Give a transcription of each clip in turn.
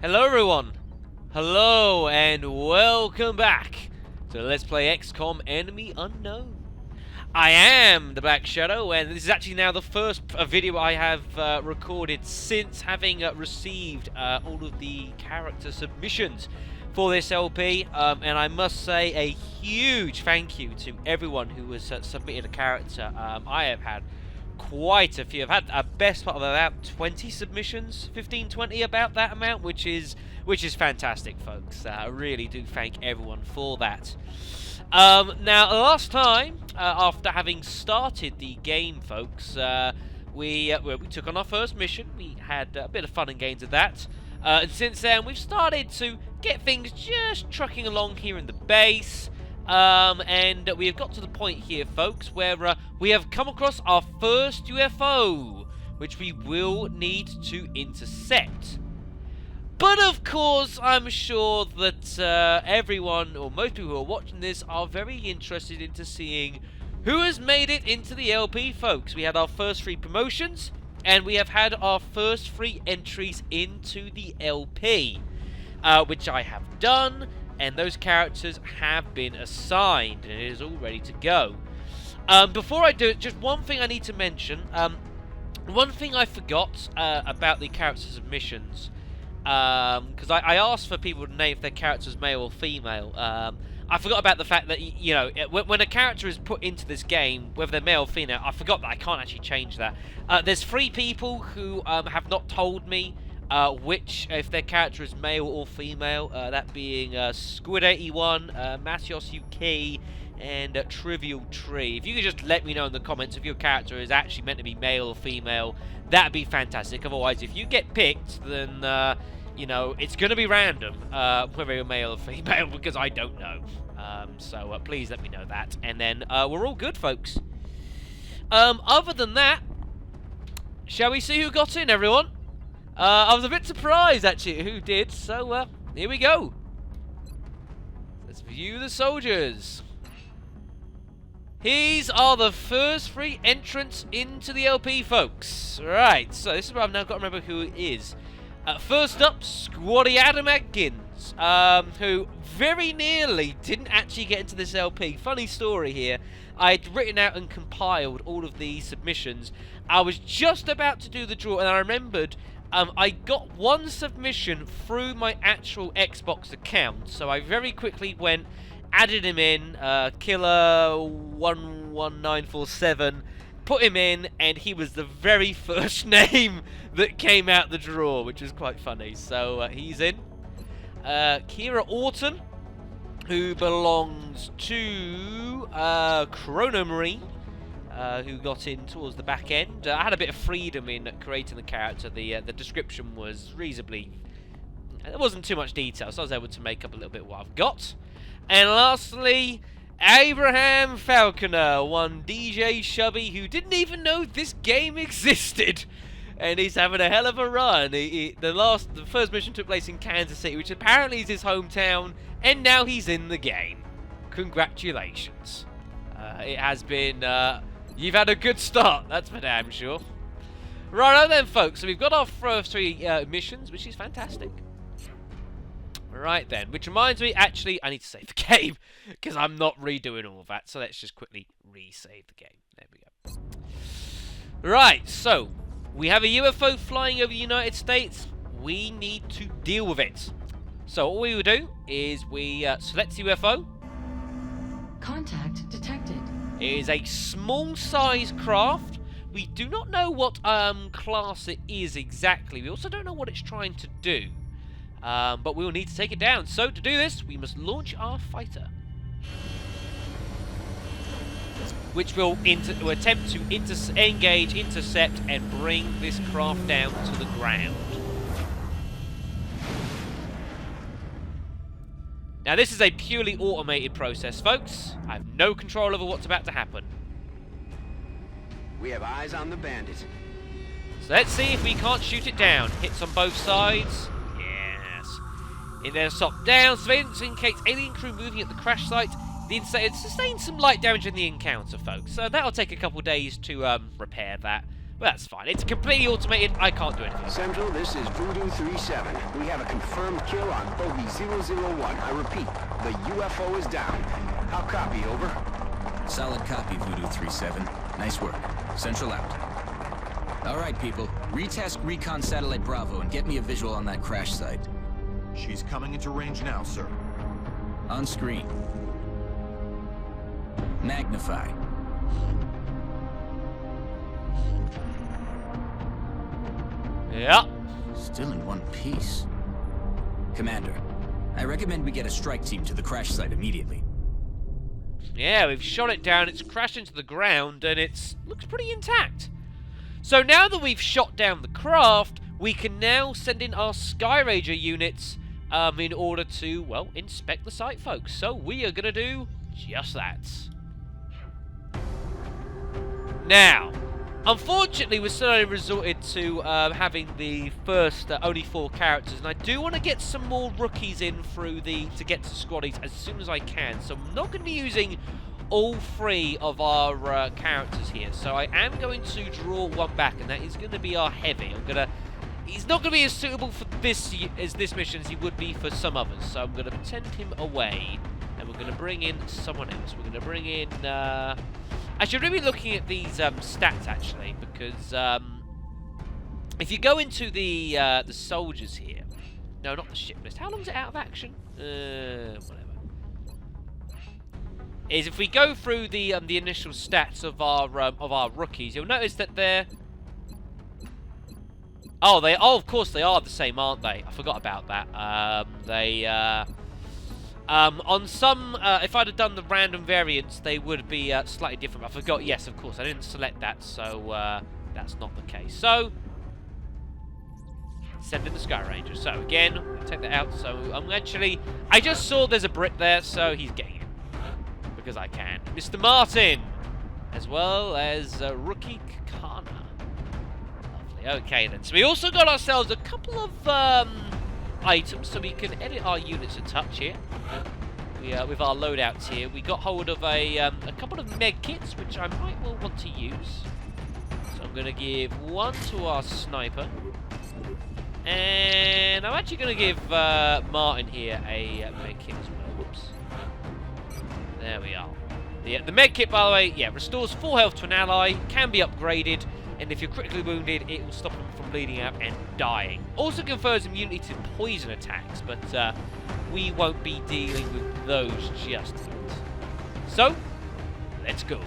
Hello everyone, hello and welcome back to Let's Play XCOM Enemy Unknown. I am the Black Shadow, and this is actually now the first video I have recorded since having received all of the character submissions for this LP, and I must say a huge thank you to everyone who has submitted a character. I have had quite a few. I've had a best part of about 20 submissions, 15, 20, about that amount, which is fantastic, folks. I really do thank everyone for that. Now, last time, after having started the game, folks, we took on our first mission. We had a bit of fun and games of that. And since then, we've started to get things just trucking along here in the base. And we have got to the point here, folks, where we have come across our first UFO, which we will need to intercept. But of course, I'm sure that everyone, or most people who are watching this, are very interested into seeing who has made it into the LP, folks. We had our first 3 promotions, and we have had our first 3 entries into the LP, which I have done. And those characters have been assigned, and it is all ready to go. Before I do it, just one thing I need to mention. One thing I forgot about the character submissions, because I asked for people to name if their character's male or female. I forgot about the fact that, you know, when a character is put into this game, whether they're male or female, I forgot that I can't actually change that. There's 3 people who have not told me which, if their character is male or female, that being Squid81, Matios UK, and Trivial Tree. If you could just let me know in the comments if your character is actually meant to be male or female, that'd be fantastic. Otherwise, if you get picked, then, you know, it's going to be random, whether you're male or female, because I don't know. So please let me know that. And then we're all good, folks. Other than that, shall we see who got in, everyone? I was a bit surprised, actually, who did, so, here we go. Let's view the soldiers. These are the first 3 entrants into the LP, folks. Right, so this is where I've now got to remember who it is. First up, Squaddy Adamaggins, who very nearly didn't actually get into this LP. Funny story here. I'd written out and compiled all of the submissions. I was just about to do the draw, and I remembered I got one submission through my actual Xbox account, so I very quickly went, added him in, Killer11947, put him in, and he was the very first name that came out the draw, which was quite funny. So he's in. Kira Orton, who belongs to Chrono Marine, who got in towards the back end. I had a bit of freedom in creating the character. The description was reasonably... There wasn't too much detail, so I was able to make up a little bit what I've got. And lastly, Abraham Falconer, one DJ Shubby, who didn't even know this game existed. And he's having a hell of a run. The first mission took place in Kansas City, which apparently is his hometown, and now he's in the game. Congratulations. It has been... You've had a good start, that's for damn sure. Righto then, folks, so we've got our first 3 missions, which is fantastic. Right then, which reminds me, actually, I need to save the game, because I'm not redoing all of that, so let's just quickly resave the game. There we go. Right, so, we have a UFO flying over the United States. We need to deal with it. So all we will do is we select the UFO. Contact detected. It is a small-sized craft. We do not know what class it is exactly. We also don't know what it's trying to do. But we will need to take it down. So to do this, we must launch our fighter, which will attempt to engage, intercept, and bring this craft down to the ground. Now, this is a purely automated process, folks. I have no control over what's about to happen. We have eyes on the bandit. So let's see if we can't shoot it down. Hits on both sides. Yes. In there, stop down. Surveillance indicates alien crew moving at the crash site. The Interceptor sustained some light damage in the encounter, folks. So that'll take a couple days to repair that. But that's fine. It's completely automated. I can't do anything. Central, this is Voodoo 3-7. We have a confirmed kill on Bogey 001. I repeat, the UFO is down. How copy, over? Solid copy, Voodoo 3-7. Nice work. Central out. All right, people. Retask Recon Satellite Bravo and get me a visual on that crash site. She's coming into range now, sir. On screen. Magnify. Yeah. Still in one piece. Commander, I recommend we get a strike team to the crash site immediately. Yeah, we've shot it down, it's crashed into the ground, and it looks pretty intact. So now that we've shot down the craft, we can now send in our Skyranger units in order to, well, inspect the site, folks. So we are going to do just that. Now, unfortunately, we're still only resorted to having the first only 4 characters, and I do want to get some more rookies in through to get to squaddies as soon as I can. So I'm not going to be using all 3 of our characters here. So I am going to draw one back, and that is going to be our heavy. He's not going to be as suitable for this mission as he would be for some others. So I'm going to send him away, and we're going to bring in someone else. We're going to bring in. I should really be looking at these stats actually, because if you go into the soldiers here, no, not the ship list. How long is it out of action? Whatever. Is if we go through the initial stats of our rookies, you'll notice that they're. Oh, of course they are the same, aren't they? I forgot about that. On some, if I'd have done the random variants, they would be slightly different. I forgot, yes, of course, I didn't select that, so that's not the case. So, send in the Skyranger. So, again, take that out. So, I just saw there's a Brit there, so he's getting it. Because I can. Mr. Martin, as well as Rookie Kakana. Lovely. Okay, then. So, we also got ourselves a couple of items, so we can edit our units a touch here. With our loadouts here, we got hold of a couple of med kits, which I might well want to use. So I'm going to give one to our sniper, and I'm actually going to give Martin here a med kit as well. Whoops. There we are. The med kit, by the way, yeah, restores full health to an ally, can be upgraded, and if you're critically wounded, it will stop them from bleeding out and dying. Also confers immunity to poison attacks, but we won't be dealing with those just yet. So, let's go.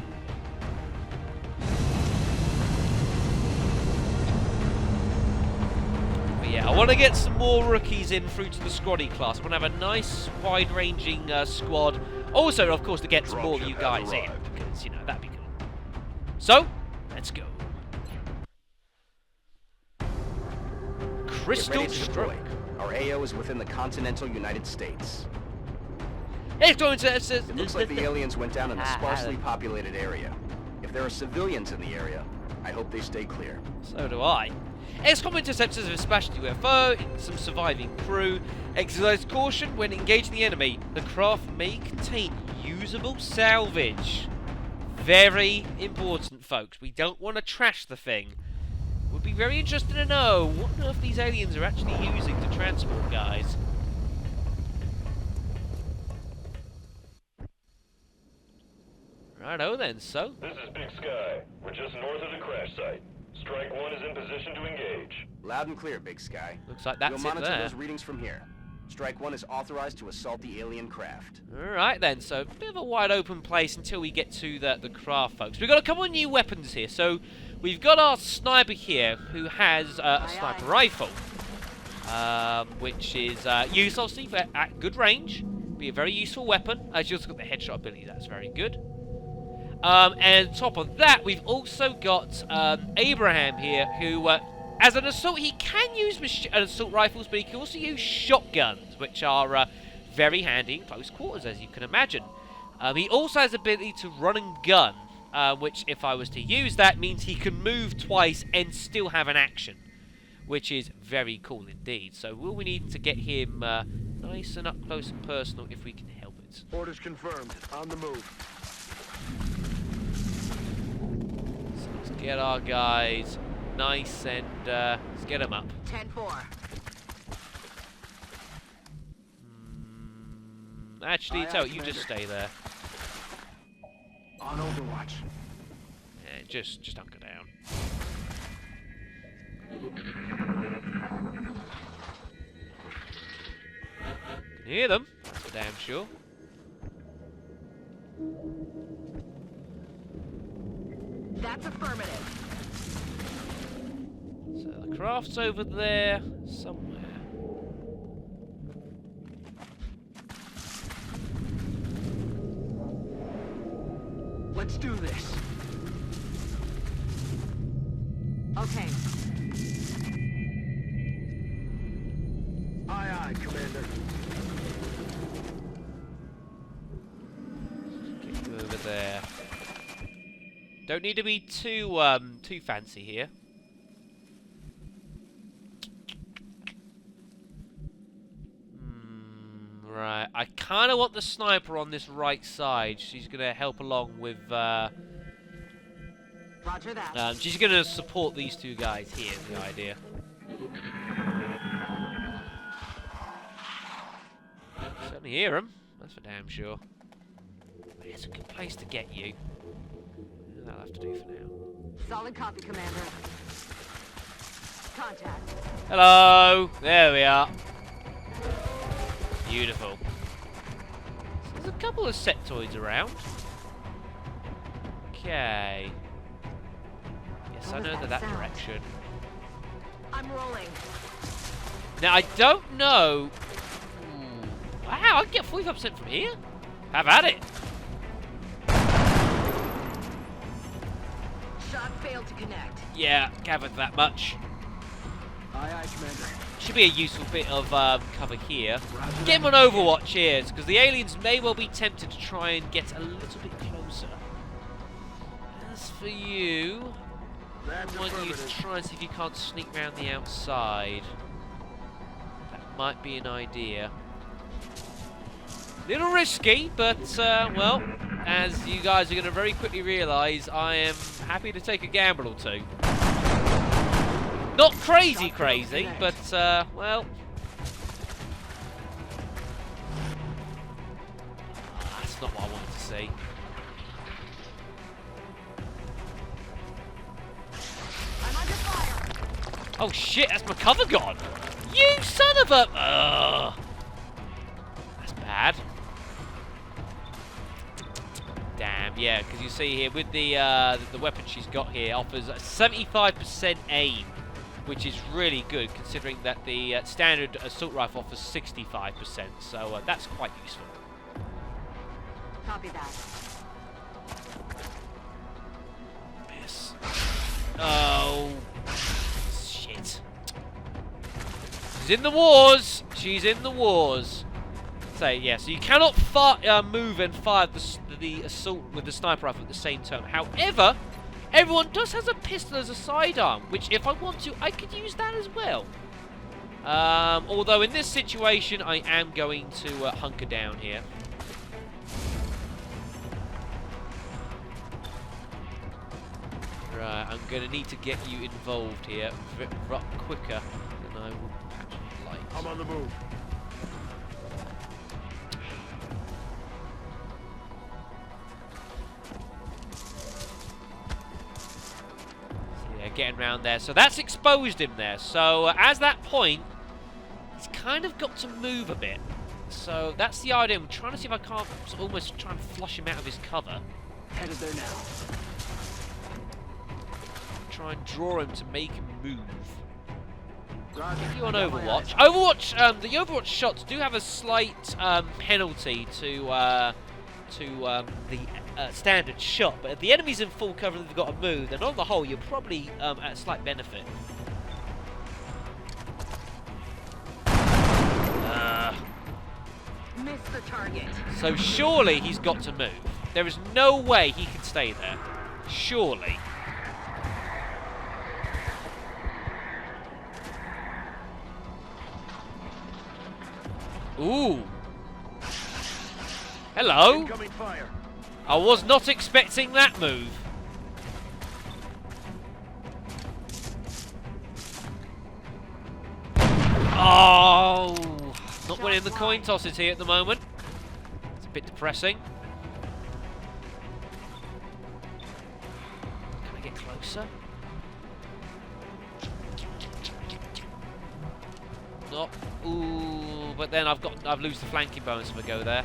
But yeah, I want to get some more rookies in through to the squaddy class. I want to have a nice, wide-ranging squad. Also, of course, to get some more of you guys in, because, you know, that'd be cool. So, let's go. Crystal Stroke. Our AO is within the continental United States. It's going to. It looks like the aliens went down in a sparsely populated area. If there are civilians in the area, I hope they stay clear. So do I. XCOM interceptors have splashed UFO, some surviving crew. Exercise caution when engaging the enemy. The craft may contain usable salvage. Very important, folks. We don't want to trash the thing. Would be very interested to know what on earth these aliens are actually using to transport guys. Righto then, so. This is Big Sky. We're just north of the crash site. Strike 1 is in position to engage. Loud and clear, Big Sky. Looks like that's we'll it monitor there. those readings from here. Strike 1 is authorized to assault the alien craft. Alright then, so a bit of a wide open place until we get to the craft, folks. We've got a couple of new weapons here. So we've got our sniper here who has a sniper rifle. Which is used obviously at good range. Be a very useful weapon. She's also got the headshot ability, that's very good. And on top of that, we've also got Abraham here, who, as an assault, he can use assault rifles, but he can also use shotguns, which are very handy in close quarters, as you can imagine. He also has the ability to run and gun, which, if I was to use that, means he can move twice and still have an action, which is very cool indeed. So will we need to get him nice and up close and personal if we can help it. Orders confirmed. On the move. So let's get our guys nice and let's get him up. 10-4. Actually, Aye, tell aye, you just stay there. On Overwatch. Yeah, just hunker down. Can hear them, that's for damn sure. That's affirmative. So the craft's over there somewhere. Let's do this. Okay. Aye, aye, Commander. Get you over there. Don't need to be too too fancy here. Right, I kind of want the sniper on this right side. She's going to help along with. Roger that. She's going to support these two guys here. Is the idea. Certainly hear them. That's for damn sure. But it's a good place to get you. That'll have to do for now. Solid copy, Commander. Contact. Hello! There we are. Beautiful. So there's a couple of sectoids around. Okay. Yes, What I was know that that sound? direction. I'm rolling. Now, I don't know... Ooh. Wow, I can get 45% from here? Have at it. Shot failed to connect. Yeah, gathered that much. Aye, aye, Commander. Should be a useful bit of cover here. Get him on Overwatch here, because the aliens may well be tempted to try and get a little bit closer. As for you, That's I want you to affirmative. try and see if you can't sneak round the outside. That might be an idea. Little risky, but, well, as you guys are going to very quickly realise, I am happy to take a gamble or two. Not crazy, but, well... That's not what I wanted to see. I'm under fire. Oh shit, that's my cover gone! You son of a... Ugh. That's bad. Damn, yeah, because you see here, with the weapon she's got here, offers a 75% aim, which is really good, considering that the standard assault rifle offers 65%, so that's quite useful. Copy that. Miss. Oh. Shit. She's in the wars! She's in the wars! So, yeah, so you cannot move and fire the assault with the sniper rifle at the same time. However, everyone does has a pistol as a sidearm, which if I want to, I could use that as well. Although in this situation, I am going to hunker down here. Right, I'm going to need to get you involved here quicker than I would perhaps like. I'm on the move. Yeah, getting round there. So that's exposed him there. So as that point, he's kind of got to move a bit. So that's the idea. I'm trying to see if I can't almost try and flush him out of his cover. Headed there now. Try and draw him to make him move. Roger. Get you on I got my Overwatch. eyes. Overwatch, the Overwatch shots do have a slight penalty to the standard shot, but if the enemy's in full cover and they've got to move, then on the whole, you're probably at a slight benefit. Missed the target. So surely he's got to move. There is no way he can stay there. Surely. Ooh. Hello. Incoming fire. I was not expecting that move. Oh! Not winning the coin tosses here at the moment. It's a bit depressing. Can I get closer? Not. Ooh, but then I've lose the flanking bonus if I go there.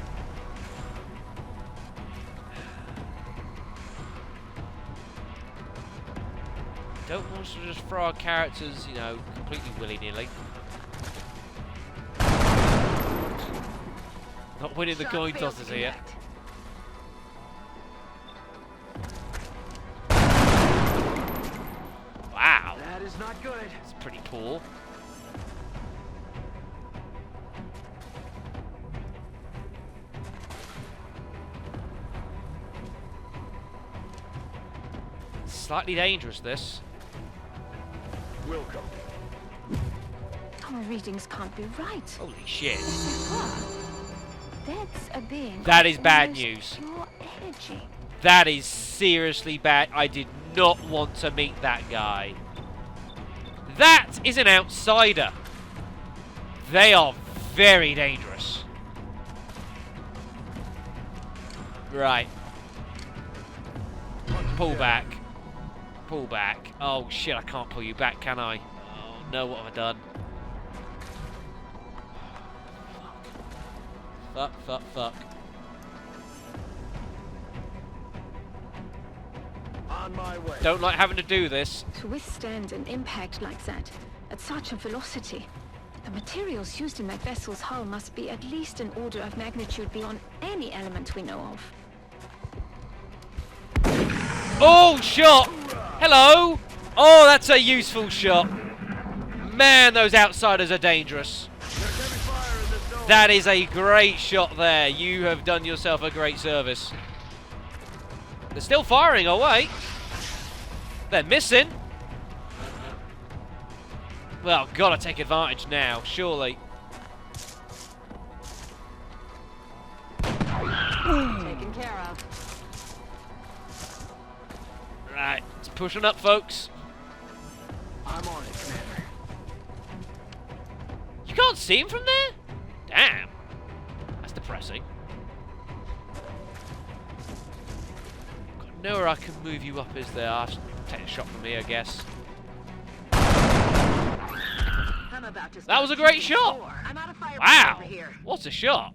Don't want to just throw our characters, you know, completely willy-nilly. Not winning the coin tosses here. Wow. That is not good. It's pretty poor. Slightly dangerous, this. Welcome. Our readings can't be right. Holy shit. That's a being. That is of bad almost news. pure energy. That is seriously bad. I did not want to meet that guy. That is an outsider. They are very dangerous. Right. Pull back. Pull back. Oh shit, I can't pull you back, can I? Oh no, what have I done? Fuck, fuck, fuck. On my way. Don't like having to do this. To withstand an impact like that, at such a velocity, the materials used in that vessel's hull must be at least an order of magnitude beyond any element we know of. Oh, shot! Hello! Oh, that's a useful shot. Man, those outsiders are dangerous. That is a great shot there. You have done yourself a great service. They're still firing away. They're missing. Well, gotta take advantage now, surely. Taken care of. Right, it's pushing up, folks. I'm on it, Commander. You can't see him from there? Damn. That's depressing. Got nowhere I can move you up, is there? I'll have to take a shot from here, I guess. I'm about to That was a great shot. I'm out of fire Wow. over here. What a shot.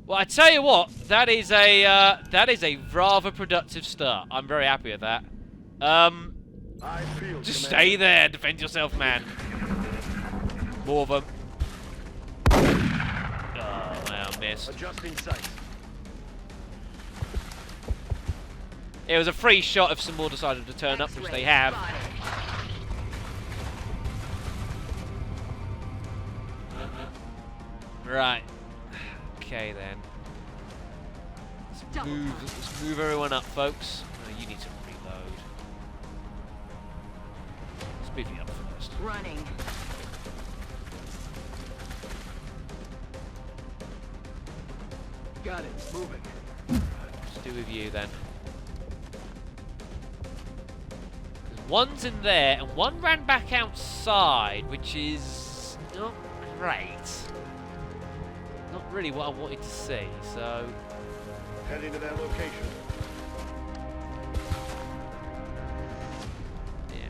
Well, I tell you what, that is a rather productive start. I'm very happy with that. I feel, Just Commander. stay there, defend yourself, man. More of them. Oh, wow, missed. Adjusting sight. It was a free shot if some more decided to turn up, which they have. Right. Okay then. Let's move everyone up, folks. Oh, you need to reload. Let's move you up first. Running. Got it. Moving. Let's do with you then. 'Cause one's in there and one ran back outside, which is not great. Not really what I wanted to see, so... Heading to that location. yeah.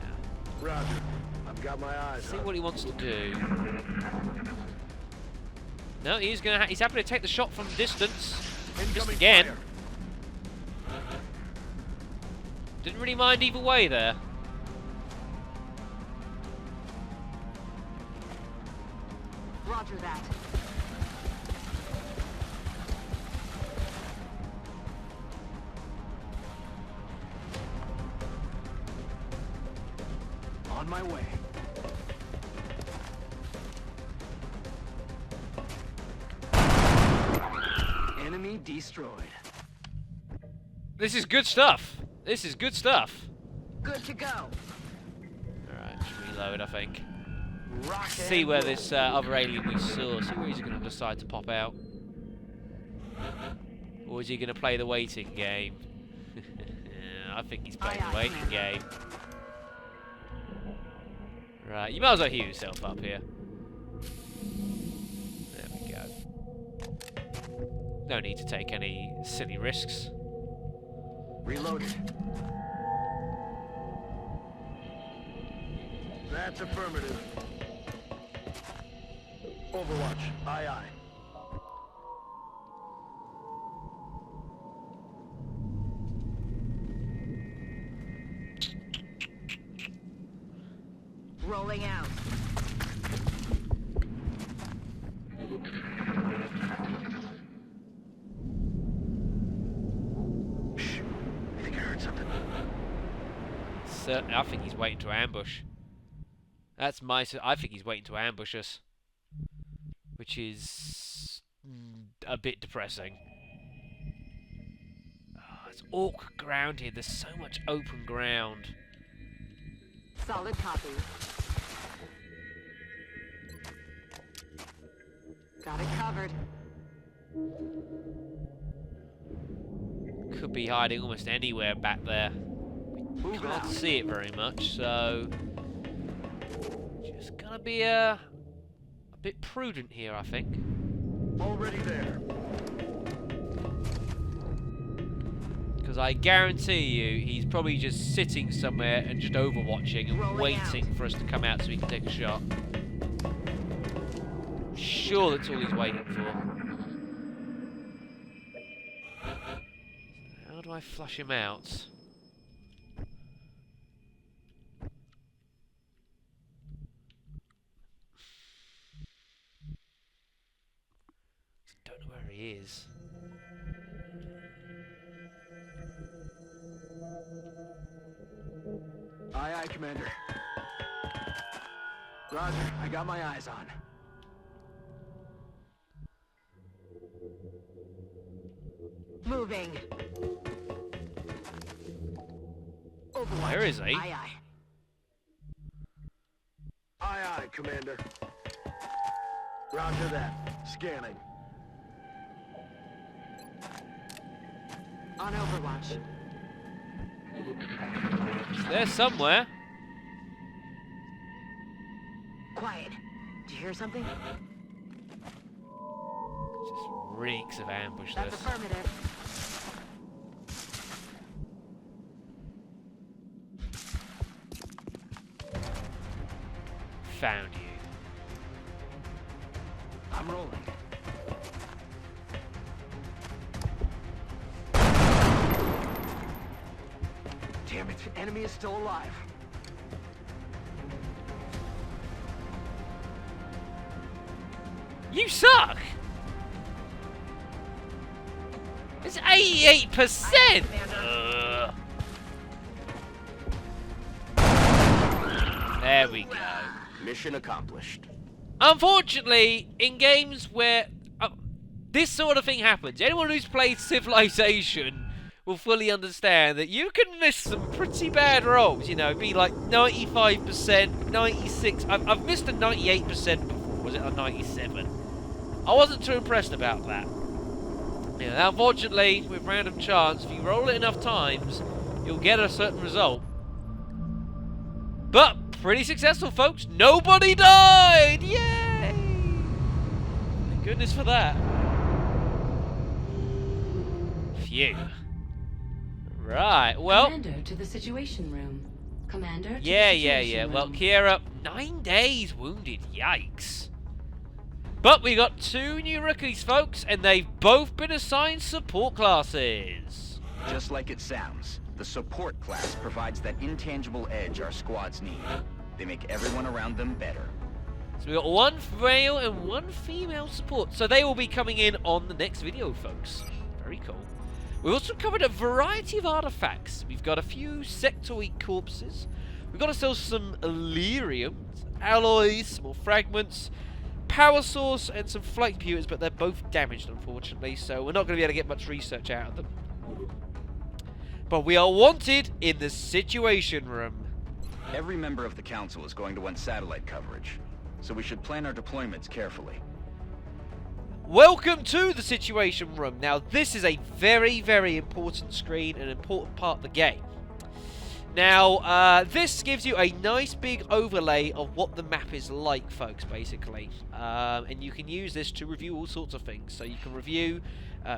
Roger. I've got my eyes See on what he wants to do. No, he's happy to take the shot from distance. Just Incoming again. fire. Didn't really mind either way there. Roger that. On my way. Enemy destroyed. This is good stuff. This is good stuff. Good to go. Alright, just reload, I think. Rock See and where roll. this other alien we saw. See where he's going to decide to pop out. Or is he going to play the waiting game? I think he's playing the waiting game. Right, you might as well heal yourself up here. There we go. No need to take any silly risks. Reloaded. That's affirmative. Overwatch. Aye, aye. Rolling out. Shh. I think I heard something. I think he's waiting to ambush. That's my... I think he's waiting to ambush us. Which is... a bit depressing. Oh, it's awkward ground here. There's so much open ground. Solid copy. Got it covered. Could be hiding almost anywhere back there. We can't see it very much, so... just gotta be a bit prudent here, I think. Already there. Because I guarantee you, he's probably just sitting somewhere and just overwatching and Rolling waiting out. for us to come out so he can take a shot. Sure, that's all he's waiting for. How do I flush him out? Don't know where he is. Aye, aye, Commander. Roger, I got my eyes on. Moving. Overwatch. Where is he? Aye, aye. Aye, aye, Commander. Roger that. Scanning. On Overwatch. He's there somewhere. Quiet. Did you hear something? Just reeks of ambush, That's this. affirmative. Found you. I'm rolling. Damn it, enemy is still alive. You suck! It's 88%! Ugh. There we go. Mission accomplished. Unfortunately, in games where this sort of thing happens, anyone who's played Civilization will fully understand that you can miss some pretty bad rolls. You know, be like 95%, 96. I've missed a 98% before. Was it a 97? I wasn't too impressed about that. Yeah, unfortunately, with random chance, if you roll it enough times, you'll get a certain result. But pretty successful, folks. Nobody died! Yay! Thank goodness for that. Phew. Right, well... Commander to the Situation Room. Commander to the Yeah. Situation Well, Room. Kira, 9 days wounded. Yikes. But we got 2 new rookies, folks, and they've both been assigned support classes. Just like it sounds, the support class provides that intangible edge our squads need. They make everyone around them better. So we got 1 male and 1 female support. So they will be coming in on the next video, folks. Very cool. We've also covered a variety of artifacts. We've got a few sectoid corpses. We've got ourselves some Illyrium, some alloys, some more fragments, power source, and some flight computers, but they're both damaged, unfortunately, so we're not going to be able to get much research out of them. But we are wanted in the Situation Room. Every member of the council is going to want satellite coverage, so we should plan our deployments carefully. Welcome to the Situation Room. Now, this is a very, very important screen and an important part of the game. Now, this gives you a nice big overlay of what the map is like, folks, basically. And you can use this to review all sorts of things. So you can review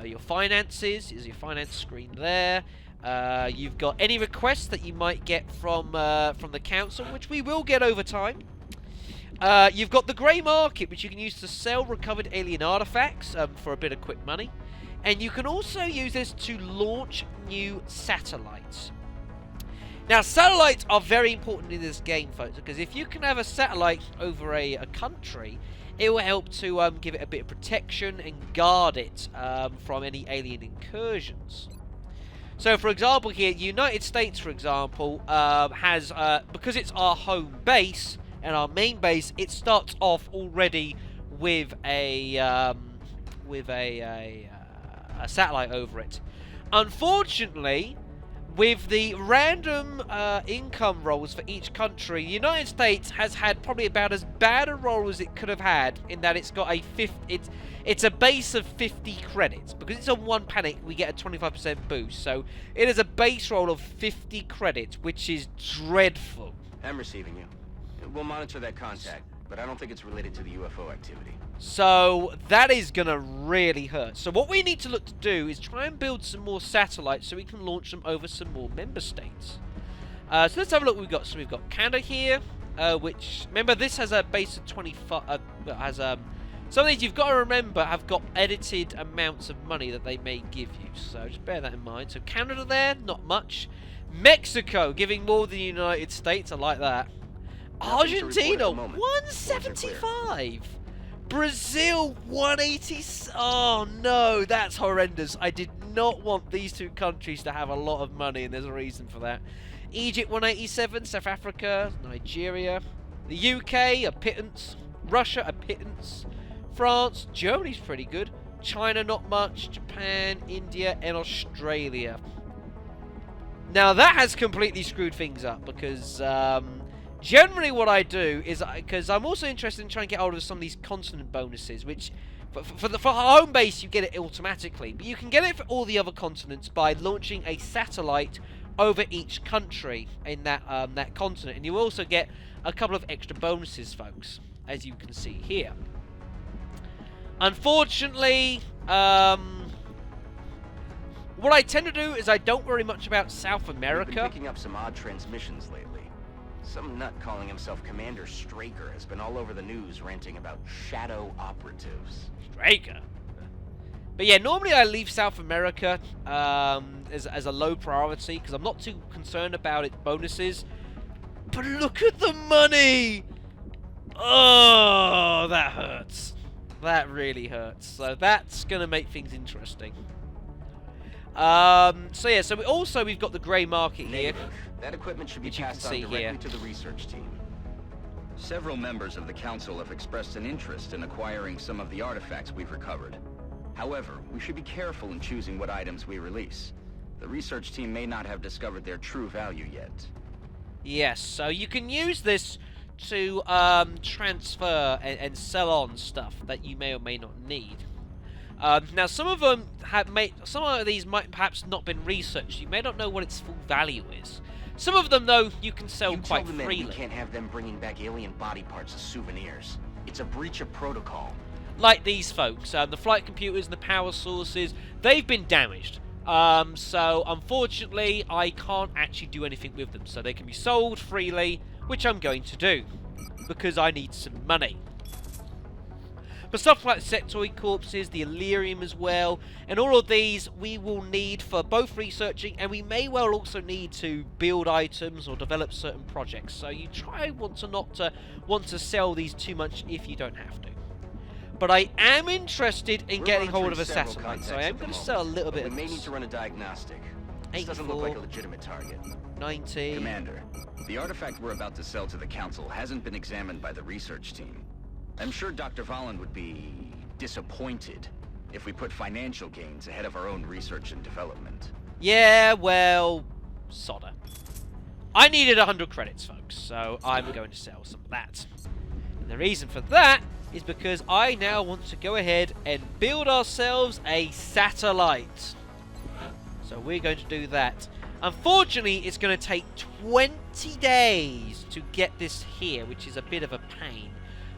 your finances. Is your finance screen there? You've got any requests that you might get from the council, which we will get over time. You've got the grey market, which you can use to sell recovered alien artifacts for a bit of quick money. And you can also use this to launch new satellites. Now, satellites are very important in this game, folks, because if you can have a satellite over a country, it will help to give it a bit of protection and guard it from any alien incursions. So, for example, here, United States, for example, has, because it's our home base and our main base, it starts off already with a satellite over it. Unfortunately, with the random income rolls for each country, the United States has had probably about as bad a roll as it could have had, in that it's got a it's a base of 50 credits. Because it's on one panic, we get a 25% boost. So it is a base roll of 50 credits, which is dreadful. I'm receiving you. We'll monitor that contact, but I don't think it's related to the UFO activity. So that is going to really hurt. So what we need to look to do is try and build some more satellites so we can launch them over some more member states. So let's have a look what we've got. So we've got Canada here, which, remember, this has a base of 25, some of these you've got to remember have got edited amounts of money that they may give you. So just bear that in mind. So Canada there, not much. Mexico giving more than the United States, I like that. Argentina, 175. Brazil, 180. Oh no, that's horrendous. I did not want these two countries to have a lot of money, and there's a reason for that. Egypt, 187. South Africa, Nigeria. The UK, a pittance. Russia, a pittance. France, Germany's pretty good. China, not much. Japan, India, and Australia. Now that has completely screwed things up, because generally what I do is, because I'm also interested in trying to get hold of some of these continent bonuses, which for our home base you get it automatically, but you can get it for all the other continents by launching a satellite over each country in that continent, and you also get a couple of extra bonuses, folks, as you can see here. Unfortunately, what I tend to do is I don't worry much about South America. We've been picking up some odd transmissions lately. Some nut calling himself Commander Straker has been all over the news ranting about shadow operatives. Straker? But yeah, normally I leave South America as a low priority, because I'm not too concerned about its bonuses. But look at the money! Oh, that hurts. That really hurts. So that's going to make things interesting. So yeah, so we've got the grey market here. That equipment should be passed on directly to the research team. Several members of the council have expressed an interest in acquiring some of the artifacts we've recovered. However, we should be careful in choosing what items we release. The research team may not have discovered their true value yet. Yes, so you can use this to transfer and sell on stuff that you may or may not need. Now, some of them some of these might perhaps not been researched. You may not know what its full value is. Some of them, though, you can sell quite freely. You can't have them bringing back alien body parts as souvenirs. It's a breach of protocol. Like these folks, the flight computers and the power sources, they've been damaged. So, unfortunately, I can't actually do anything with them. So they can be sold freely, which I'm going to do, because I need some money. But stuff like sectoid corpses, the Illyrium as well, and all of these we will need for both researching, and we may well also need to build items or develop certain projects. So you try not to want to sell these too much if you don't have to. But I am interested in getting hold of a satellite, so I am going to sell a little bit of We may this. need to run a diagnostic. This doesn't look like a legitimate target. 90. Commander, the artifact we're about to sell to the council hasn't been examined by the research team. I'm sure Dr. Volland would be disappointed if we put financial gains ahead of our own research and development. Yeah, well, sodder. I needed 100 credits, folks, so I'm going to sell some of that. And the reason for that is because I now want to go ahead and build ourselves a satellite. So we're going to do that. Unfortunately, it's going to take 20 days to get this here, which is a bit of a pain.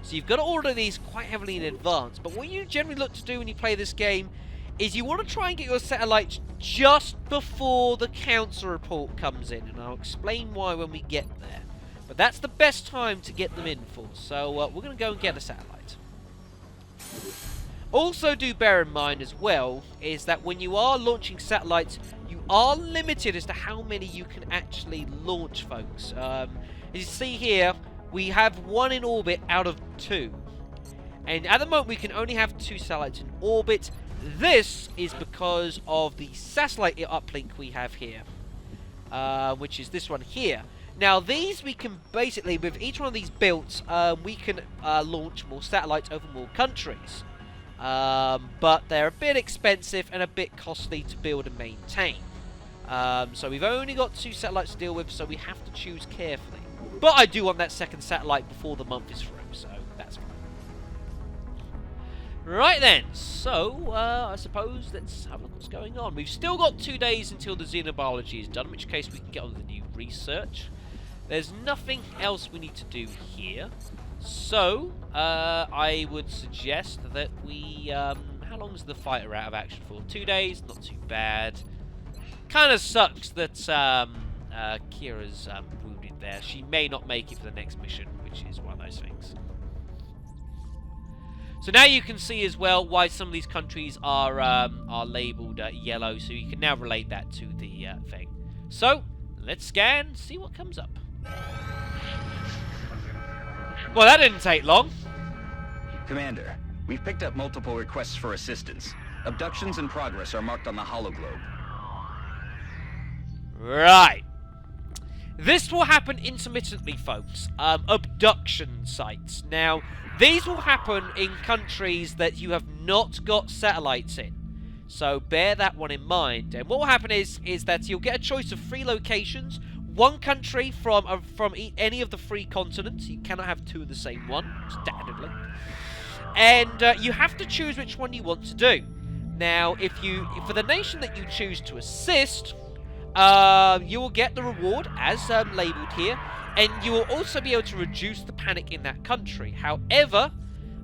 So you've got to order these quite heavily in advance. But what you generally look to do when you play this game is you want to try and get your satellites just before the council report comes in. And I'll explain why when we get there. But that's the best time to get them in for. So we're going to go and get a satellite. Also do bear in mind as well is that when you are launching satellites, you are limited as to how many you can actually launch, folks. As you see here, we have 1 in orbit out of 2. And at the moment we can only have 2 satellites in orbit. This is because of the satellite uplink we have here, which is this one here. Now these we can basically, with each one of these built, we can launch more satellites over more countries. But they're a bit expensive and a bit costly to build and maintain. So we've only got 2 satellites to deal with, so we have to choose carefully. But I do want that second satellite before the month is through, so that's fine. Right then, so I suppose let's have a look what's going on. We've still got 2 days until the xenobiology is done, in which case we can get on the new research. There's nothing else we need to do here. So, I would suggest that we, how long is the fighter out of action for? 2 days, not too bad. Kind of sucks that, Kira's, wounded there. She may not make it for the next mission, which is one of those things. So now you can see as well why some of these countries are labelled yellow, so you can now relate that to the, thing. So, let's scan, see what comes up. Well, that didn't take long. Commander, we've picked up multiple requests for assistance. Abductions in progress are marked on the hologlobe. Right. This will happen intermittently, folks. Abduction sites. Now, these will happen in countries that you have not got satellites in. So bear that one in mind. And what will happen is that you'll get a choice of 3 locations. 1 country from any of the 3 continents. You cannot have 2 in the same one, standardly. And you have to choose which one you want to do. Now, if for the nation that you choose to assist, you will get the reward as labelled here, and you will also be able to reduce the panic in that country. However,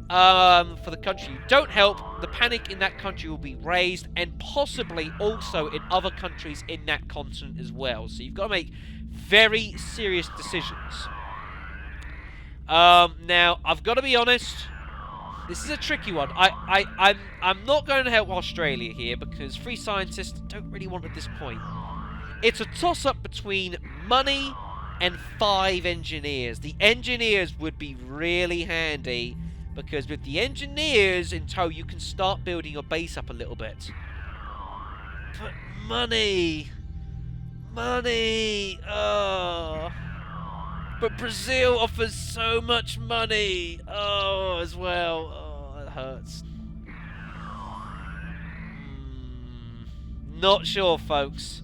for the country you don't help, the panic in that country will be raised, and possibly also in other countries in that continent as well. So you've got to make very serious decisions. Now, I've got to be honest, this is a tricky one. I'm not going to help Australia here because 3 scientists don't really want at this point. It's a toss-up between money and 5 engineers. The engineers would be really handy because with the engineers in tow, you can start building your base up a little bit. But money... Money! Oh. But Brazil offers so much money! Oh, as well. Oh, that hurts. Not sure, folks.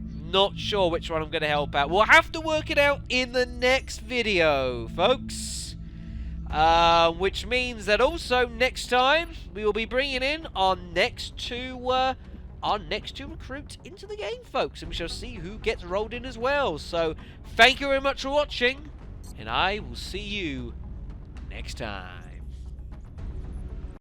Not sure which one I'm going to help out. We'll have to work it out in the next video, folks. Which means that also next time we will be bringing in our next 2 recruits into the game, folks, and we shall see who gets rolled in as well. So thank you very much for watching, and I will see you next time.